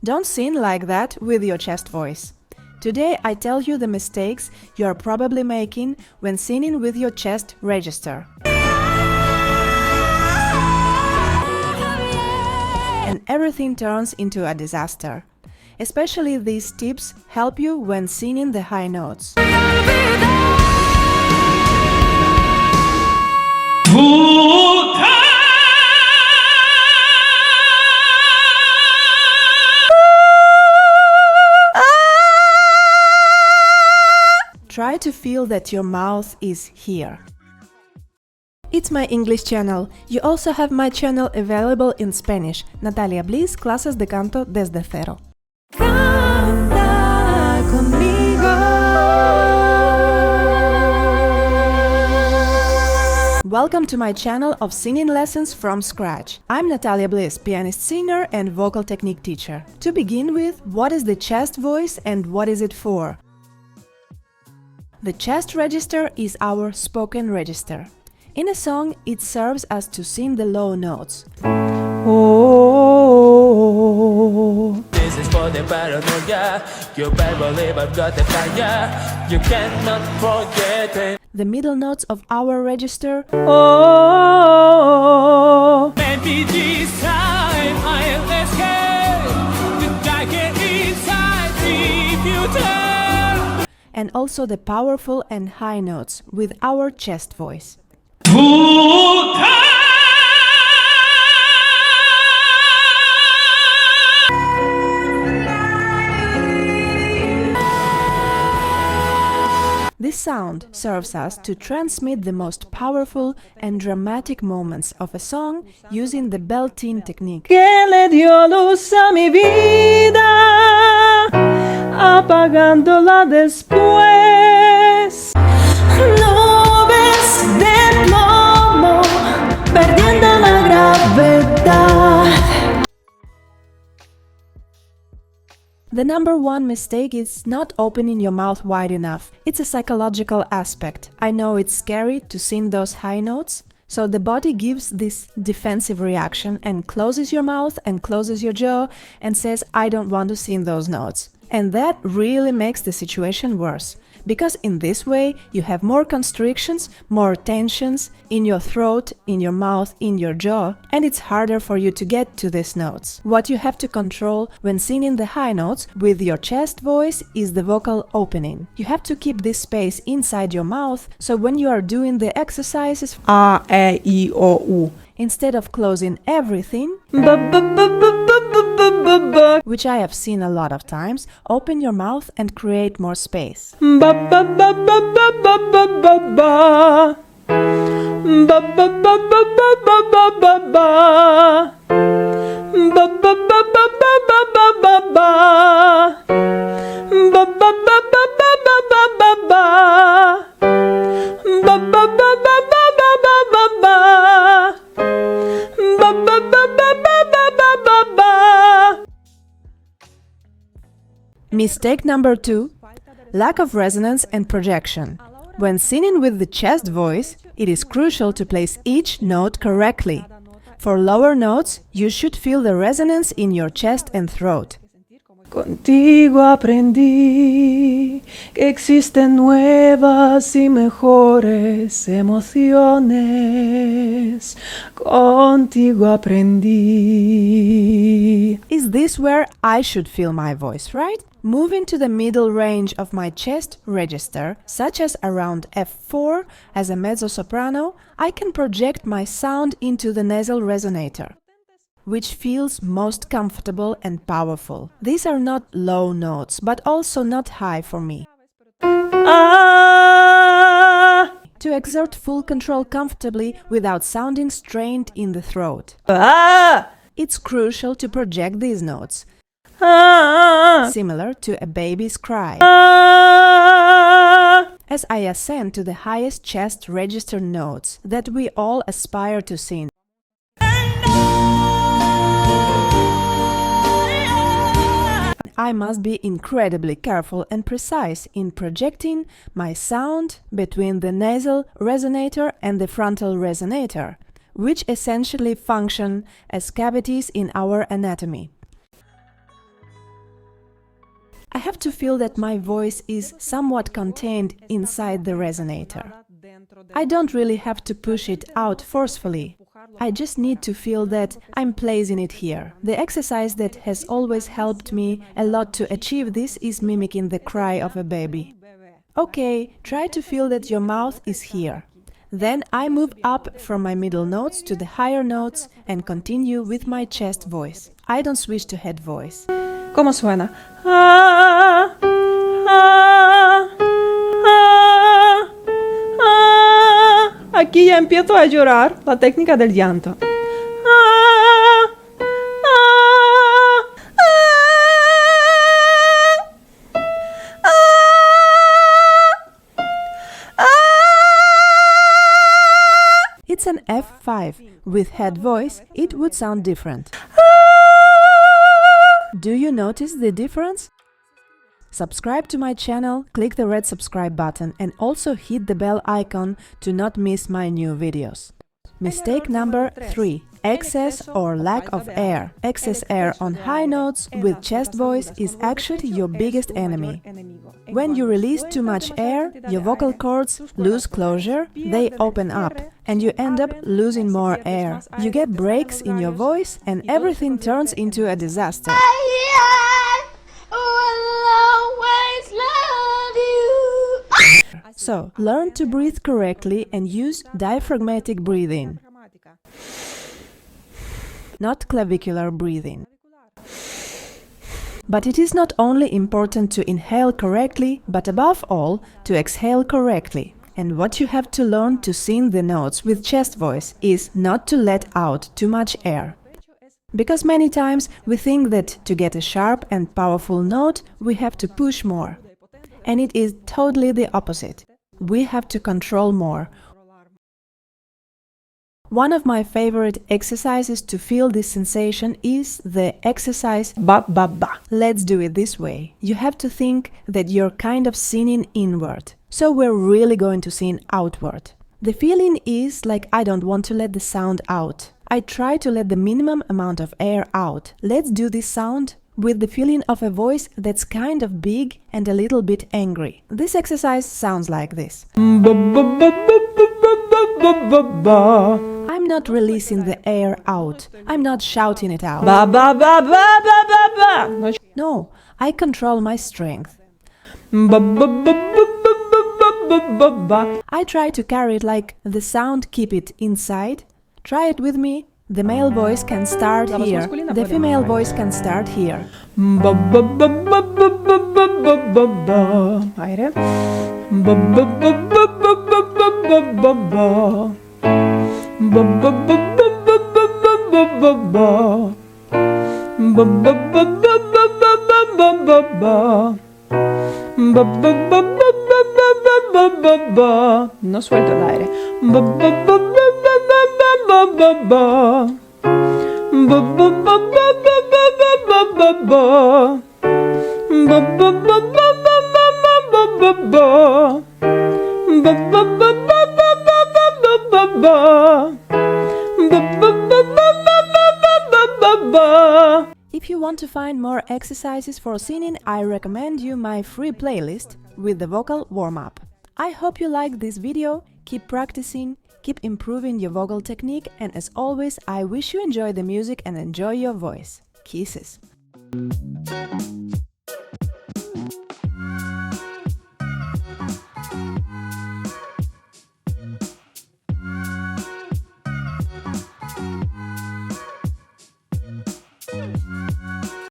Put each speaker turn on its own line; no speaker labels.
Don't sing like that with your chest voice. Today I tell you the mistakes you are probably making when singing with your chest register. And everything turns into a disaster. Especially these tips help you when singing the high notes. Try to feel that your mouth is here. It's my English channel. You also have my channel available in Spanish. Natalia Bliss, clases de canto desde cero. Canta conmigo. Welcome to my channel of singing lessons from scratch. I'm Natalia Bliss, pianist, singer and vocal technique teacher. To begin with, what is the chest voice and what is it for? The chest register is our spoken register. In a song, it serves us to sing the low notes. Oh, this is for the paranoia. You better believe I've got the fire. You cannot forget it. The middle notes of our register. Oh, maybe this time I'll escape. The dragon inside if you turn. And also the powerful and high notes with our chest voice. This sound serves us to transmit the most powerful and dramatic moments of a song using the belting technique. Que le dio luz a mi vida, apagándola después. Nubes de plomo, perdiendo la gravedad. The number one mistake is not opening your mouth wide enough. It's a psychological aspect. I know it's scary to sing those high notes, so the body gives this defensive reaction and closes your mouth and closes your jaw and says, I don't want to sing those notes. And that really makes the situation worse, because in this way you have more constrictions, more tensions in your throat, in your mouth, in your jaw, and it's harder for you to get to these notes. What you have to control when singing the high notes with your chest voice is the vocal opening. You have to keep this space inside your mouth, so when you are doing the exercises A, E, I, O, U, instead of closing everything, which I have seen a lot of times, open your mouth and create more space. Mistake number 2. Lack of resonance and projection. When singing with the chest voice, it is crucial to place each note correctly. For lower notes, you should feel the resonance in your chest and throat. Contigo aprendí que existen nuevas y mejores emociones. Contigo aprendí. Is this where I should feel my voice, right? Moving to the middle range of my chest register, such as around F4 as a mezzo-soprano, I can project my sound into the nasal resonator, which feels most comfortable and powerful. These are not low notes, but also not high for me. To exert full control comfortably without sounding strained in the throat. It's crucial to project these notes, similar to a baby's cry. As I ascend to the highest chest register notes that we all aspire to sing. I must be incredibly careful and precise in projecting my sound between the nasal resonator and the frontal resonator, which essentially function as cavities in our anatomy. I have to feel that my voice is somewhat contained inside the resonator. I don't really have to push it out forcefully. I just need to feel that I'm placing it here. The exercise that has always helped me a lot to achieve this is mimicking the cry of a baby. Okay, try to feel that your mouth is here. Then I move up from my middle notes to the higher notes and continue with my chest voice. I don't switch to head voice.
¿Cómo suena? Ah, ah, ah, ah. Aquí ya empiezo a llorar la técnica del llanto. Ah, ah, ah, ah, ah.
It's an F5. With head voice, it would sound different. Do you notice the difference? Subscribe to my channel, click the red subscribe button and also hit the bell icon to not miss my new videos. Mistake number 3. Excess or lack of air. Excess air on high notes with chest voice is actually your biggest enemy. When you release too much air, your vocal cords lose closure, they open up, and you end up losing more air. You get breaks in your voice and everything turns into a disaster. So, learn to breathe correctly and use diaphragmatic breathing, not clavicular breathing. But it is not only important to inhale correctly, but above all, to exhale correctly. And what you have to learn to sing the notes with chest voice is not to let out too much air. Because many times we think that to get a sharp and powerful note, we have to push more. And it is totally the opposite. We have to control more. One of my favorite exercises to feel this sensation is the exercise ba ba ba. Let's do it this way. You have to think that you're kind of singing inward. So we're really going to sing outward. The feeling is like I don't want to let the sound out. I try to let the minimum amount of air out. Let's do this sound with the feeling of a voice that's kind of big and a little bit angry. This exercise sounds like this. I'm not releasing the air out. I'm not shouting it out.
Ba ba ba ba ba ba ba.
No, I control my strength.
Ba ba ba ba ba ba ba ba.
I try to carry it like the sound, keep it inside. Try it with me. The male voice can start here. The female voice can start here.
Ba ba ba ba ba ba ba ba ba. Aire. Ba ba ba ba ba ba ba ba ba ba. Ba ba ba ba ba ba ba ba ba ba. Ba ba ba ba ba ba ba ba ba ba. Ba ba ba ba ba ba ba ba ba. No suelto el aire. Ba ba ba ba ba ba ba ba ba ba. Ba ba ba ba ba ba ba ba ba ba. Ba ba ba ba ba ba ba ba ba ba. Ba ba ba ba ba ba ba ba ba ba. Ba ba ba ba ba ba ba ba.
If you want to find more exercises for singing, I recommend you my free playlist with the vocal warm-up. I hope you liked this video, keep practicing, keep improving your vocal technique, and as always, I wish you enjoy the music and enjoy your voice. Kisses!